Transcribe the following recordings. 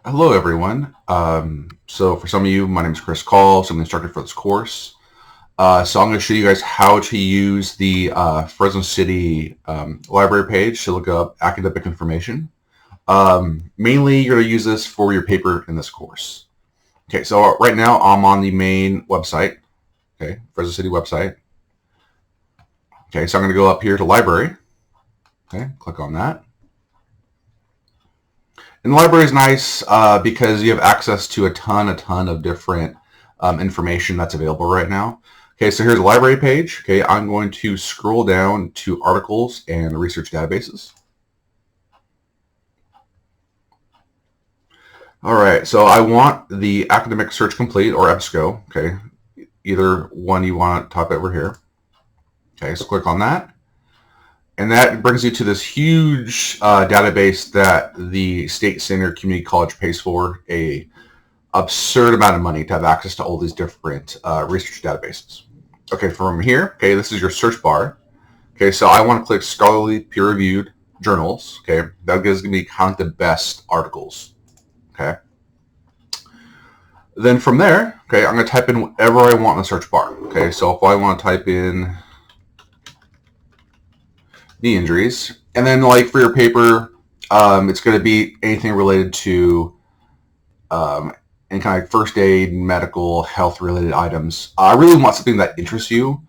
Hello, everyone. So for some of you, my name is Chris Call, so I'm the instructor for this course. So I'm going to show you guys how to use the Fresno City library page to look up academic information. Mainly, you're going to use this for your paper in this course. Okay, so right now I'm on the main website, okay, Fresno City website. Okay, so I'm going to go up here to library. Okay, click on that. And the library is nice because you have access to a ton of different information that's available right now. Okay, so here's a library page. Okay, I'm going to scroll down to articles and research databases. All right, so I want the academic search complete or EBSCO. Okay, either one you want to type over here. Okay, so click on that. And that brings you to this huge database that the State Center Community College pays for a absurd amount of money to have access to all these different research databases. Okay, from here, okay, this is your search bar. Okay, so I want to click scholarly peer-reviewed journals. Okay, that gives me kind of the best articles. Okay. Then from there, okay, I'm going to type in whatever I want in the search bar. Okay, so if I want to type in knee injuries, and then like for your paper, it's going to be anything related to any kind of first aid, medical, health related items. I really want something that interests you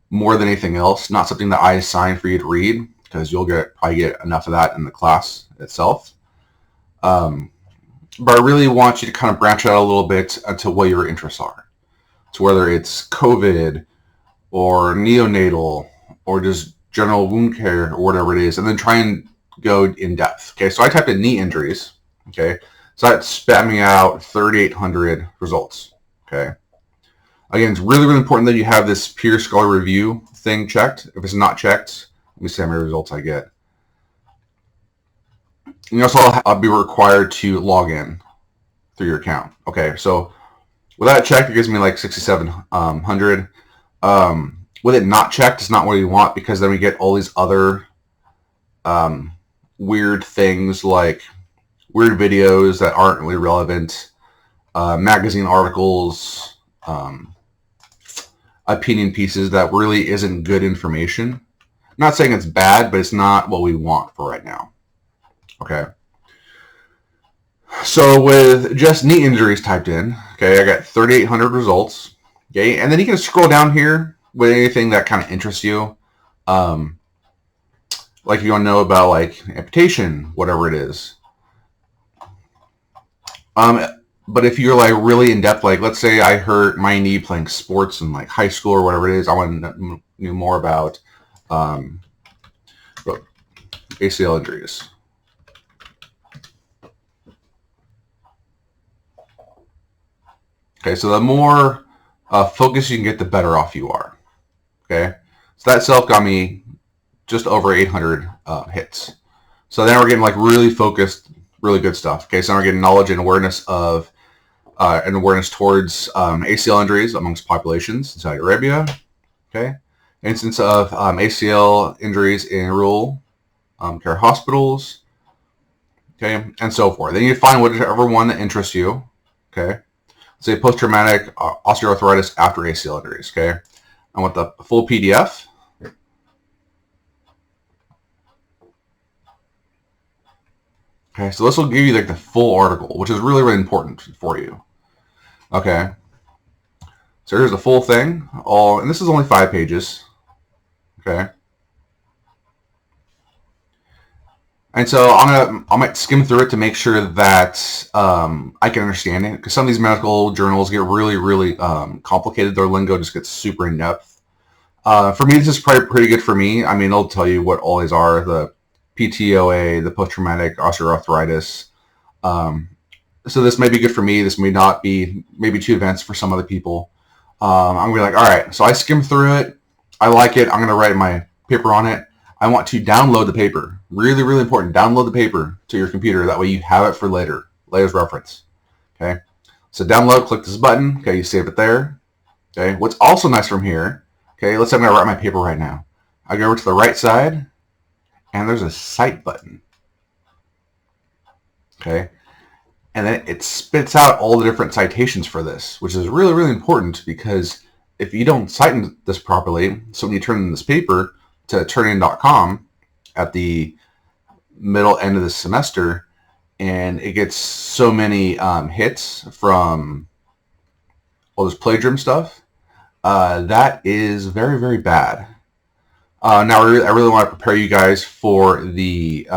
more than anything else, not something that I assign for you to read, because you'll probably get enough of that in the class itself. But I really want you to kind of branch out a little bit into what your interests are. So whether it's COVID or neonatal or just general wound care or whatever it is, and then try and go in depth. Okay, so I typed in knee injuries. Okay, so that spat me out 3,800 results. Okay. Again, it's really important that you have this peer scholar review thing checked. If it's not checked, let me see how many results I get. You also I'll be required to log in through your account. Okay, so with that checked, it gives me like 6,700. With it not checked, it's not what you want, because then we get all these other weird things like weird videos that aren't really relevant, magazine articles, opinion pieces that really isn't good information. I'm not saying it's bad, but it's not what we want for right now. Okay. So with just knee injuries typed in, okay, I got 3,800 results. Okay, and then you can scroll down here with anything that kind of interests you. Like if you want to know about like amputation, whatever it is. But if you're like really in depth, like let's say I hurt my knee playing sports in like high school or whatever it is, I want to know more about ACL injuries. Okay, so the more focus you can get, the better off you are. Okay, so that itself got me just over 800 hits. So then we're getting like really focused, really good stuff. Okay, so now we're getting knowledge and awareness of and awareness towards ACL injuries amongst populations in Saudi Arabia. Okay, instance of ACL injuries in rural care hospitals. Okay, and so forth. Then you find whatever one that interests you. Okay, say post-traumatic osteoarthritis after ACL injuries. Okay, I want the full PDF. Okay, so this will give you like the full article, which is really important for you. Okay, so here's the full thing, and this is only 5 pages. Okay, and so I might skim through it to make sure that I can understand it, because some of these medical journals get really complicated. Their lingo just gets super in depth. For me, this is probably pretty good for me. I mean, it'll tell you what all these are: the PTOA, the post-traumatic osteoarthritis. So this may be good for me. This may not be, maybe too advanced for some other people. I'm gonna be like, all right, so I skimmed through it. I like it. I'm gonna write my paper on it. I want to download the paper. Really important. Download the paper to your computer. That way you have it for later's reference. Okay. So download, click this button. Okay, you save it there. Okay. What's also nice from here, okay, let's say I'm gonna write my paper right now. I go over to the right side, and there's a cite button. Okay. and then it spits out all the different citations for this, which is really, really important because if you don't cite this properly, so when you turn in this paper to turnitin.com at the middle end of the semester, and it gets so many hits from all this plagiarism stuff, that is very, very bad. Now, I really want to prepare you guys for the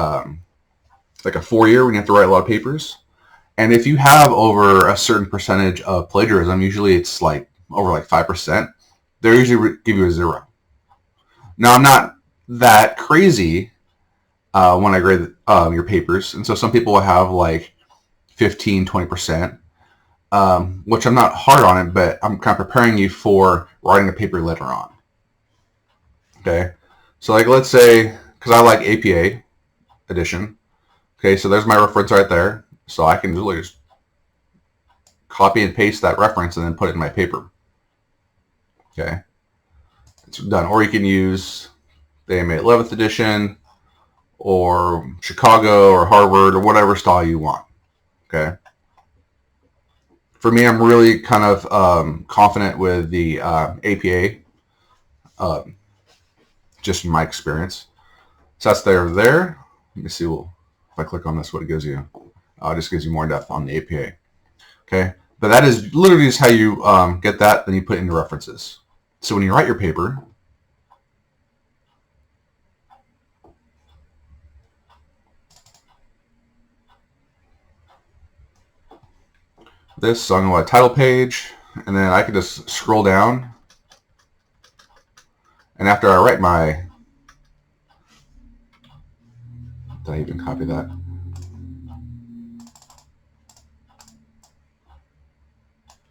like a 4-year when you have to write a lot of papers. And if you have over a certain percentage of plagiarism, usually it's like over like 5%, they usually give you a 0. Now, I'm not that crazy when I grade your papers. And so some people will have like 15, 20%, which I'm not hard on it, but I'm kind of preparing you for writing a paper later on. Okay. So like, let's say, because I like APA edition. Okay. So there's my reference right there. So I can really just copy and paste that reference and then put it in my paper. Okay. It's done. Or you can use the AMA 11th edition or Chicago or Harvard or whatever style you want. Okay. For me, I'm really kind of confident with the APA, just from my experience. So that's there. Let me see if I click on this, what it gives you. It just gives you more depth on the APA. Okay. But that is literally just how you get that, then you put it into references. So when you write your paper, so I'm going to title page, and then I can just scroll down. And after I write my, did I even copy that?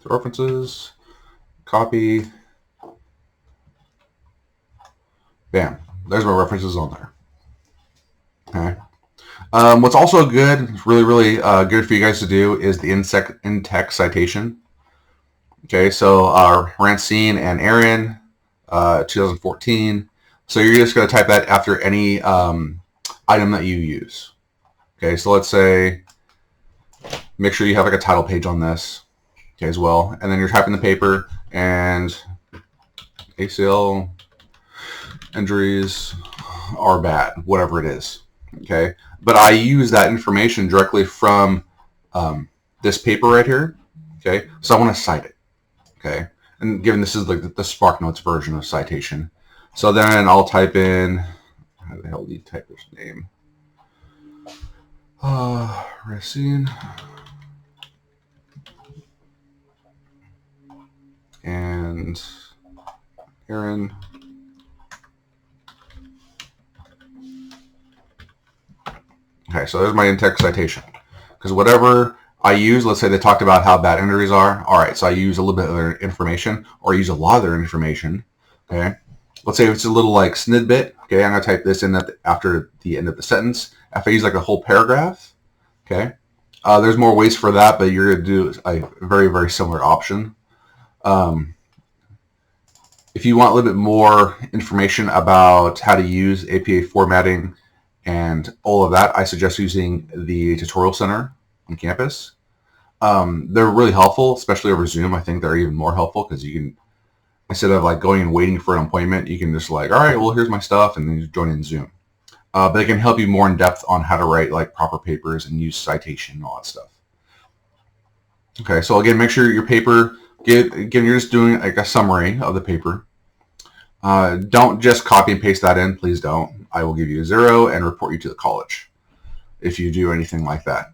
So references, copy, bam. There's my references on there. Okay. What's also good, really, really good for you guys to do is the in-text citation. Okay, so Rancine and Aaron, 2014. So you're just going to type that after any item that you use. Okay, so let's say, make sure you have like a title page on this, okay, as well. And then you're typing the paper and ACL injuries are bad, whatever it is. Okay, but I use that information directly from this paper right here. Okay, so I want to cite it. Okay, and given this is like the SparkNotes version of citation, so then I'll type in, how the hell do you type this name? Racine and Aaron. Okay, so there's my in-text citation. Because whatever I use, let's say they talked about how bad injuries are. All right, so I use a little bit of their information, or use a lot of their information. Okay, let's say it's a little like snippet. Okay, I'm gonna type this in after the end of the sentence. If I use like a whole paragraph, okay, there's more ways for that, but you're gonna do a very, very similar option. If you want a little bit more information about how to use APA formatting and all of that, I suggest using the Tutorial Center on campus. They're really helpful, especially over Zoom. I think they're even more helpful because you can, instead of like going and waiting for an appointment, you can just like, all right, well, here's my stuff, and then you join in Zoom. But they can help you more in depth on how to write like proper papers and use citation and all that stuff. Okay, so again, make sure your paper, again, you're just doing like a summary of the paper. Don't just copy and paste that in. Please don't. I will give you a 0 and report you to the college if you do anything like that.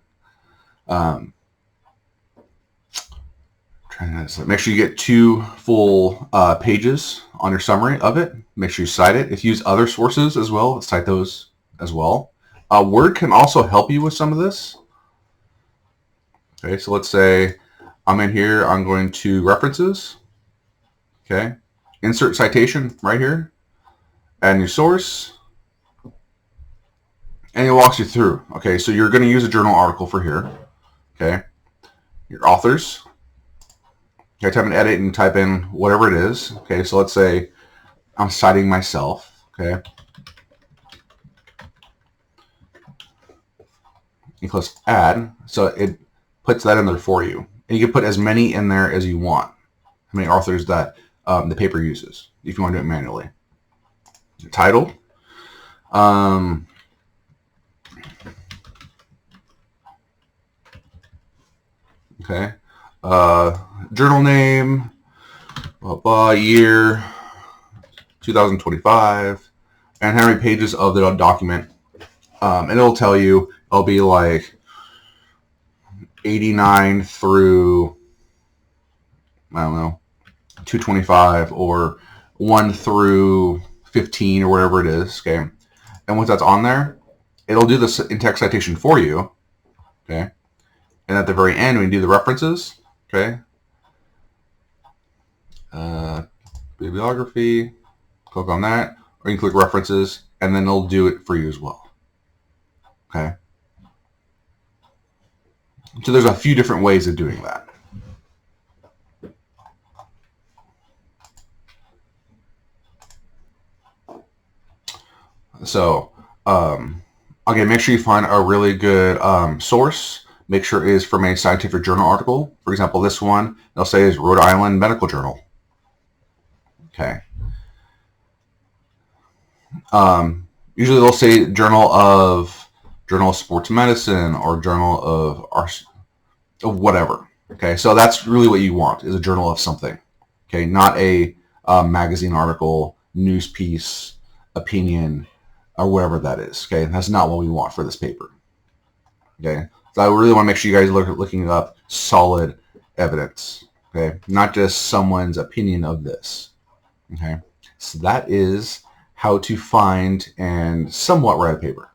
Make sure you get 2 full pages on your summary of it. Make sure you cite it. If you use other sources as well, cite those as well. Word can also help you with some of this. Okay, so let's say I'm in here. I'm going to references. Okay, insert citation right here. Add new source. And it walks you through. Okay, so you're going to use a journal article for here. Okay, your authors. Okay, type in edit and type in whatever it is. Okay, so let's say I'm citing myself. Okay, you click add. So puts that in there for you. And you can put as many in there as you want, how many authors that the paper uses, if you want to do it manually. Title. Okay. Journal name, year 2025, and how many pages of the document. And it'll tell you, it'll be like 89 through, I don't know, 225, or 1 through 15, or whatever it is. Okay. And once that's on there, it'll do this in-text citation for you. Okay. And at the very end, we do the references. Okay. Bibliography. Click on that, or you can click references, and then it'll do it for you as well. Okay. So there's a few different ways of doing that. So, again, make sure you find a really good source. Make sure it is from a scientific journal article. For example, this one, they'll say is Rhode Island Medical Journal. Okay. Usually they'll say Journal of Sports Medicine, or Journal of whatever. Okay, so that's really what you want, is a journal of something. Okay, not a magazine article, news piece, opinion, or whatever that is. Okay, that's not what we want for this paper. Okay, so I really want to make sure you guys are looking up solid evidence. Okay, not just someone's opinion of this. Okay, so that is how to find and somewhat write a paper.